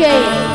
जय।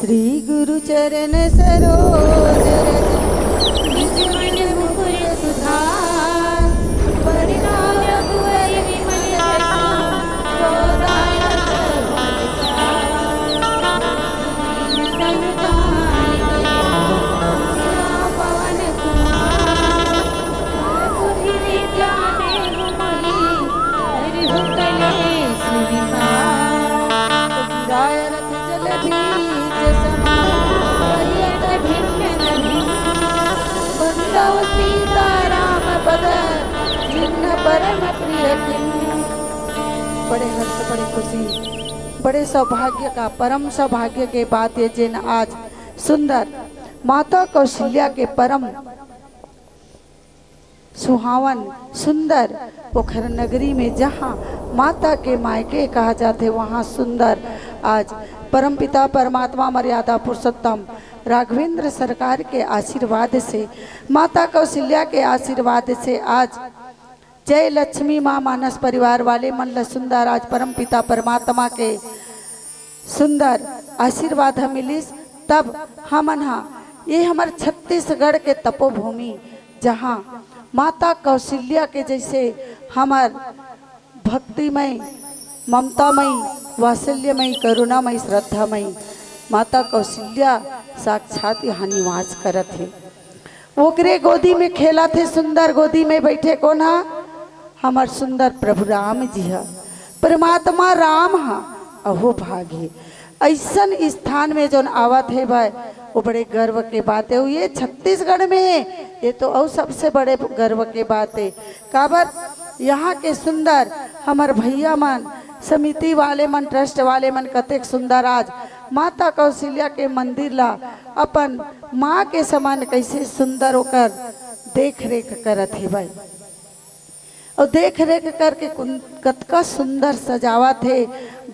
श्री गुरु चरण सरोज निज मन मुकुर सुधार परिणाम रघुवर विमल जसु गोदायक फलचार। दीन तनु जान परम प्रिय बड़े हर्ष, बड़े खुशी, बड़े सौभाग्य का, परम सौभाग्य के बात ये जिन आज सुंदर माता कौशल्या के परम सुहावन सुंदर पोखर नगरी में जहाँ माता के मायके कहा जाते वहाँ सुंदर आज परमपिता परमात्मा मर्यादा पुरुषोत्तम राघवेंद्र सरकार के आशीर्वाद से, माता कौशल्या के आशीर्वाद से आज जय लक्ष्मी माँ मानस परिवार वाले मन सुंदर आज परमपिता परमात्मा के सुंदर आशीर्वाद मिलिस। तब हमन ये हमार छत्तीसगढ़ के तपोभूमि जहाँ माता कौशल्या के जैसे हमार भक्तिमय ममतामयी वात्सल्यमयी करुणामयी श्रद्धामयी माता कौशल्या साक्षात यहाँ निवास करत है। ओकरे गोदी में खेला थे, सुंदर गोदी में बैठे कौन हा? हमार सुंदर प्रभु राम जी हा, परमात्मा राम हा। अहो भाग्य ऐसन स्थान में जो आवत है भाई वो बड़े गर्व के बात है। ये छत्तीसगढ़ में है, ये तो और सबसे बड़े गर्व के बात है। काबर यहाँ के सुंदर हमार भैया मन समिति वाले मन ट्रस्ट वाले मन कतेक सुंदर आज माता कौशल्या के मंदिर ला अपन माँ के समान कैसे सुंदर होकर देख रेख करत है भाई। और देख रेख करके कतका सुंदर सजावा थे,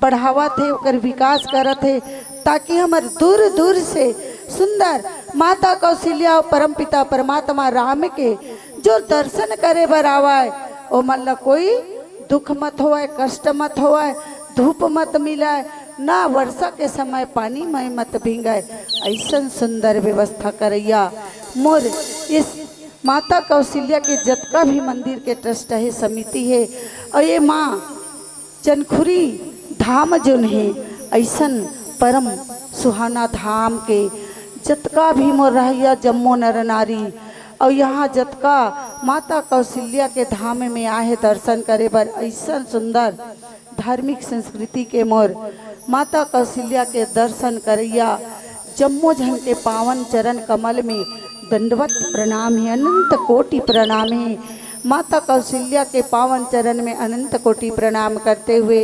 बढ़ावा थे, ओकर विकास करत थे, ताकि हमार दूर दूर से सुंदर माता कौशल्या और परमपिता परमात्मा राम के जो दर्शन करे बर आवाए ओ मन ला कोई दुख मत होए, कष्ट मत होए, धूप मत मिलाए, ना वर्षा के समय पानी में मत भींगाए। ऐसा सुंदर व्यवस्था करैया मोर इस माता कौशल्या के जतका भी मंदिर के ट्रस्ट है, समिति है, और ये माँ चनखुरी धाम जोन है ऐसन परम सुहाना धाम के जतका भी मोर रहिया जम्मो नर नारी और यहाँ जतका माता कौशल्या के धाम में आए दर्शन करे बर ऐसा सुंदर धार्मिक संस्कृति के मोर माता कौशल्या के दर्शन करैया जम्मो झन के पावन चरण कमल में दंडवत प्रणाम है, अनंत कोटि प्रणाम है। माता कौशल्या के पावन चरण में अनंत कोटि प्रणाम करते हुए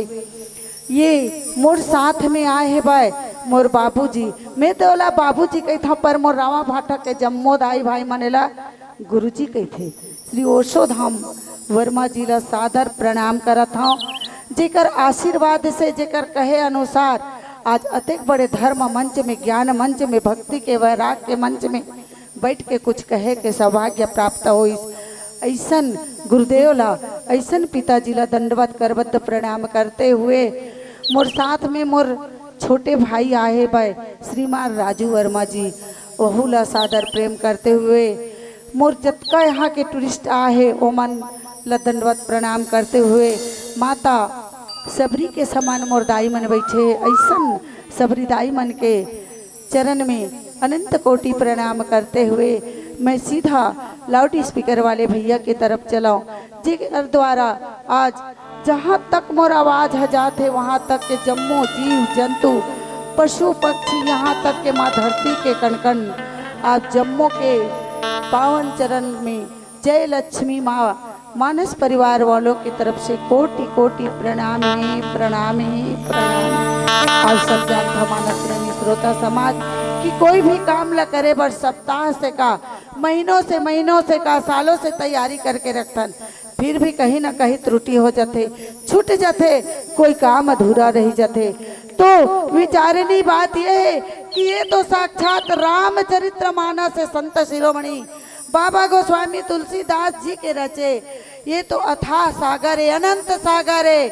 ये मोर साथ में आए है भाई मोर बाबूजी। मैं तो बोला बाबूजी कही था, पर मोर रावा भाटा के जम्मो दाई भाई मनेला गुरुजी कही थे। श्री ओशो धाम वर्मा जी ला सादर प्रणाम करत हूँ, जेकर आशीर्वाद से जेकर कहे अनुसार आज अतेक बड़े धर्म मंच में, ज्ञान मंच में, भक्ति के वैराग के मंच में बैठ के कुछ कहे के सौभाग्य प्राप्त हो। ऐसन गुरुदेव ला, ऐसन पिताजी ला दंडवत करबद्ध प्रणाम करते हुए मोर साथ में मोर छोटे भाई आए भाई श्रीमान राजू वर्मा जी, वहू ला सादर प्रेम करते हुए मोर जतका यहाँ के टूरिस्ट आए ओ मन ला दंडवत प्रणाम करते हुए माता सबरी के समान मोर दाई मन बैठे, ऐसन सबरी दाई मन के चरण में अनंत कोटि प्रणाम करते हुए मैं सीधा लाउड स्पीकर वाले भैया की तरफ चलाऊं, जिनके द्वारा आज जहाँ तक मोर आवाज हजात है वहाँ तक के जम्मो जीव जंतु पशु पक्षी यहाँ तक के माँ धरती के कण आज जम्मो के पावन चरण में जय लक्ष्मी माँ मानस परिवार वालों की तरफ से कोटि कोटि प्रणाम है, प्रणाम है, प्रणाम। आज सब जानता मानस प्रेमी श्रोता समाज कि कोई भी काम ल करे बर सप्ताह से का, महीनों से का, सालों से तैयारी करके रखतन, फिर भी कहीं ना कहीं त्रुटि हो जाते, छूट जाते, कोई काम अधूरा रह जाते। तो विचारनी बात यह है कि ये तो साक्षात रामचरित्र मानस है, संत शिरोमणि बाबा गोस्वामी तुलसीदास जी के रचे। ये तो अथाह सागर है, अनंत सागर है।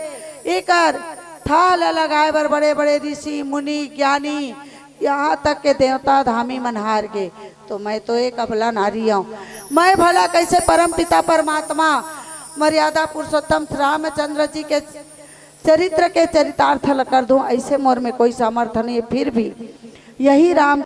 एकर थाल लगाए बर बड़े बड़े ऋषि मुनि ज्ञानी यहाँ तक के देवता धामी मनहार के। तो मैं तो एक अबला नारी हूँ, मैं भला कैसे परम पिता परमात्मा मर्यादा पुरुषोत्तम रामचंद्र जी के चरित्र के चरितार्थ कर दूं, ऐसे मोर में कोई सामर्थ्य नहीं है। फिर भी यही राम